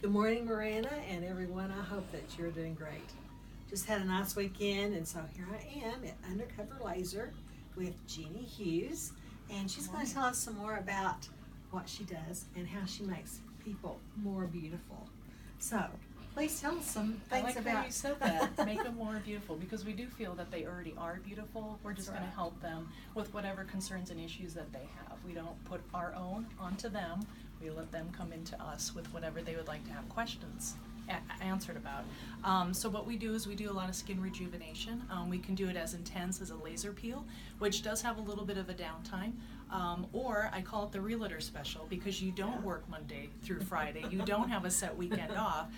Good morning, Miranda, and everyone. I hope that you're doing great. Just had a nice weekend, and so here I am at Undercover Laser with Jeanie Hughes, and she's going to tell us some more about what she does and how she makes people more beautiful. So, please tell us some I things like about. how you said that. Make them more beautiful, because we do feel that they already are beautiful. We're just That's going right. to help them with whatever concerns and issues that they have. We don't put our own onto them. We let them come into us with whatever they would like to have questions answered about. So what we do is we do a lot of skin rejuvenation. We can do it as intense as a laser peel, which does have a little bit of a downtime. Or I call it the realtor special, because you don't work Monday through Friday. You don't have a set weekend off.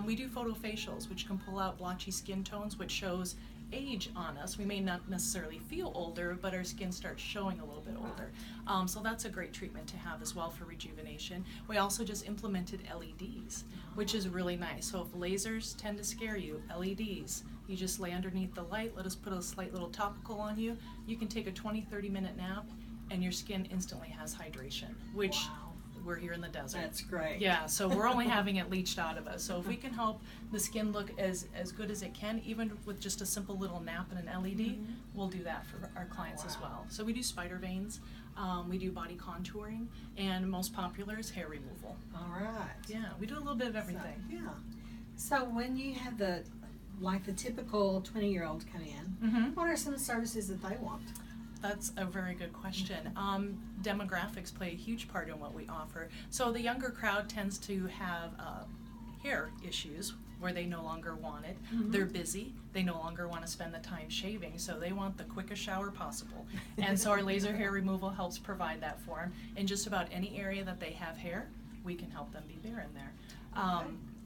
We do photofacials, which can pull out blotchy skin tones, which shows age on us. We may not necessarily feel older, but our skin starts showing a little bit older. So that's a great treatment to have as well for rejuvenation. We also just implemented LEDs, which is really nice. So if lasers tend to scare you, LEDs, you just lay underneath the light, let us put a slight little topical on you. You can take a 20-30 minute nap and your skin instantly has hydration, which we're here in the desert. That's great. Yeah, so we're only having it leached out of us. So if we can help the skin look as good as it can, even with just a simple little nap and an LED, we'll do that for our clients as well. So we do spider veins, we do body contouring, and most popular is hair removal. All right. Yeah, we do a little bit of everything. So, yeah. So when you have the typical 20-year-old come in, what are some services that they want? That's a very good question. Demographics play a huge part in what we offer. So the younger crowd tends to have hair issues where they no longer want it. They're busy. They no longer want to spend the time shaving, so they want the quickest shower possible. And so our laser hair removal helps provide that for them. In just about any area that they have hair, we can help them be bare in there.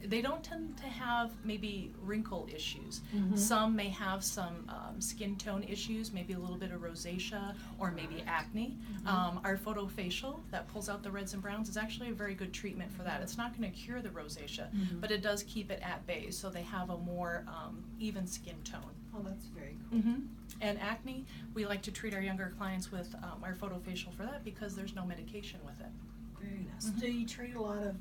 They don't tend to have maybe wrinkle issues. Some may have some skin tone issues, maybe a little bit of rosacea or maybe acne. Our photofacial that pulls out the reds and browns is actually a very good treatment for that. It's not going to cure the rosacea, but it does keep it at bay, so they have a more even skin tone. Oh, that's very cool. And acne, we like to treat our younger clients with our photofacial for that, because there's no medication with it. Very nice. Do you treat a lot of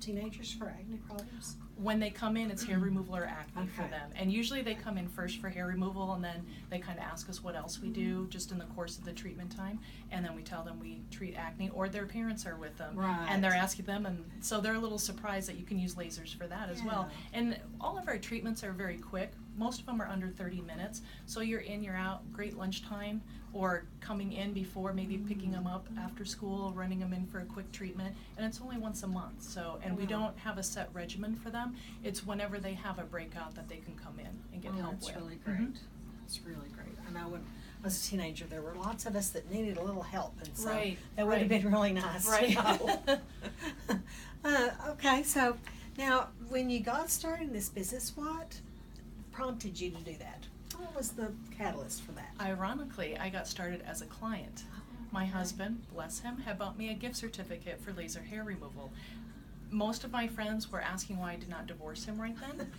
teenagers for acne problems? When they come in, it's hair removal or acne for Okay. them. And usually they come in first for hair removal, and then they kind of ask us what else we do just in the course of the treatment time. And then we tell them we treat acne, or their parents are with them. Right. And they're asking them, and so they're a little surprised that you can use lasers for that as well. And all of our treatments are very quick. Most of them are under 30 minutes. So you're in, you're out, great lunchtime, or coming in before, maybe picking them up after school, running them in for a quick treatment, and it's only once a month. So, and we don't have a set regimen for them. It's whenever they have a breakout that they can come in and get help That's with. really great. That's really great. I know when I was a teenager, there were lots of us that needed a little help, and so Right, that would have right. been really nice. Right. To know. Okay, so now when you got started in this business, what prompted you to do that? What was the catalyst for that? Ironically, I got started as a client. My husband, bless him, had bought me a gift certificate for laser hair removal. Most of my friends were asking why I did not divorce him right then.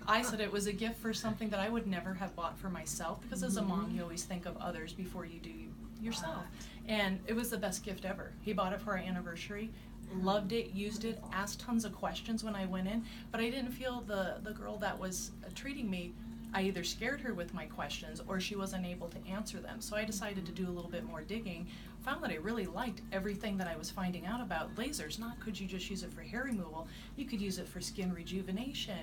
I said it was a gift for something that I would never have bought for myself, because as a mom, you always think of others before you do yourself. And it was the best gift ever. He bought it for our anniversary, loved it, used it, asked tons of questions when I went in, but I didn't feel the girl that was treating me, I either scared her with my questions or she wasn't able to answer them. So I decided to do a little bit more digging, found that I really liked everything that I was finding out about lasers. Not could you just use it for hair removal, you could use it for skin rejuvenation,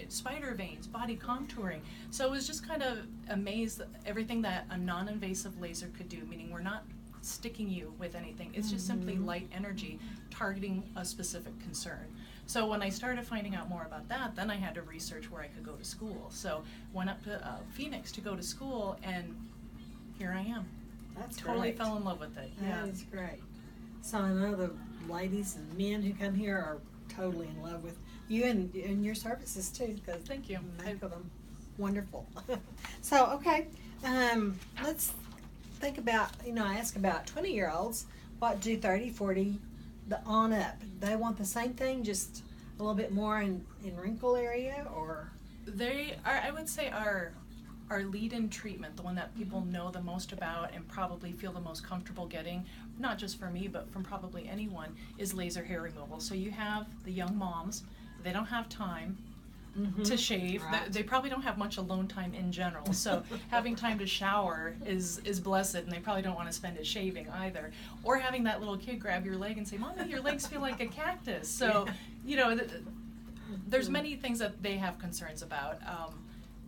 spider veins, body contouring. So it was just kind of amazed at everything that a non-invasive laser could do, meaning we're not sticking you with anything. It's just simply light energy targeting a specific concern. So when I started finding out more about that, then I had to research where I could go to school. So went up to Phoenix to go to school, and here I am. That's Totally great. fell in love with it. That is great. So I know the ladies and men who come here are totally in love with you and your services too, because Thank you. make them wonderful. So okay, let's think about, I ask about 20-year-olds, what do 30, 40, the on up? They want the same thing, just a little bit more in wrinkle area, or? They are, I would say, our lead-in treatment, the one that people know the most about and probably feel the most comfortable getting, not just for me, but from probably anyone, is laser hair removal. So you have the young moms They don't have time to shave. Right. They probably don't have much alone time in general. So having time to shower is blessed, and they probably don't want to spend it shaving either. Or having that little kid grab your leg and say, "Mommy, your legs feel like a cactus." So, you know, there's many things that they have concerns about.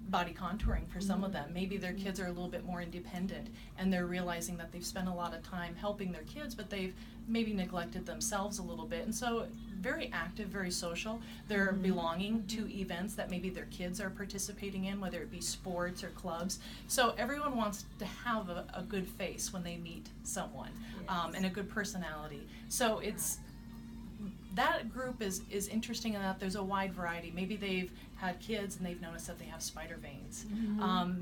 Body contouring for some of them. Maybe their kids are a little bit more independent and they're realizing that they've spent a lot of time helping their kids, but they've maybe neglected themselves a little bit. And so very active, very social. They're belonging to events that maybe their kids are participating in, whether it be sports or clubs. So everyone wants to have a good face when they meet someone, and a good personality. So it's that group is interesting in that there's a wide variety. Maybe they've had kids and they've noticed that they have spider veins.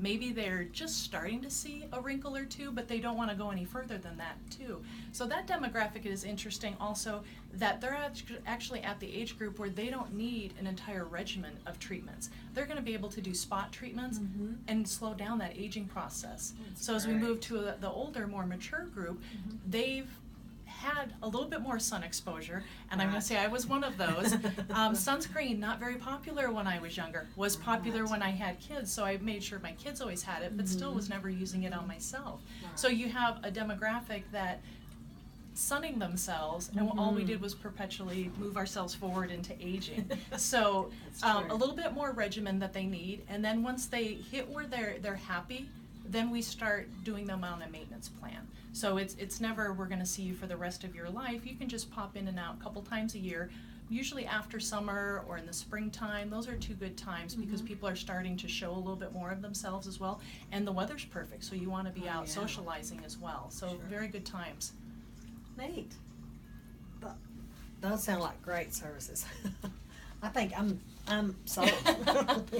Maybe they're just starting to see a wrinkle or two, but they don't want to go any further than that too. So that demographic is interesting also, that they're actually at the age group where they don't need an entire regimen of treatments. They're going to be able to do spot treatments and slow down that aging process. So as we move to the older, more mature group, they've had a little bit more sun exposure, and I'm going to say I was one of those. Sunscreen, not very popular when I was younger, was popular when I had kids, so I made sure my kids always had it, but still was never using it on myself. So you have a demographic that sunning themselves, and all we did was perpetually move ourselves forward into aging. So a little bit more regimen that they need, and then once they hit where they're happy, then we start doing them on a maintenance plan. So it's never we're going to see you for the rest of your life. You can just pop in and out a couple times a year, usually after summer or in the springtime. Those are two good times because people are starting to show a little bit more of themselves as well. And the weather's perfect, so you want to be out socializing as well. So very good times. Neat. Those sound like great services. I think I'm sold.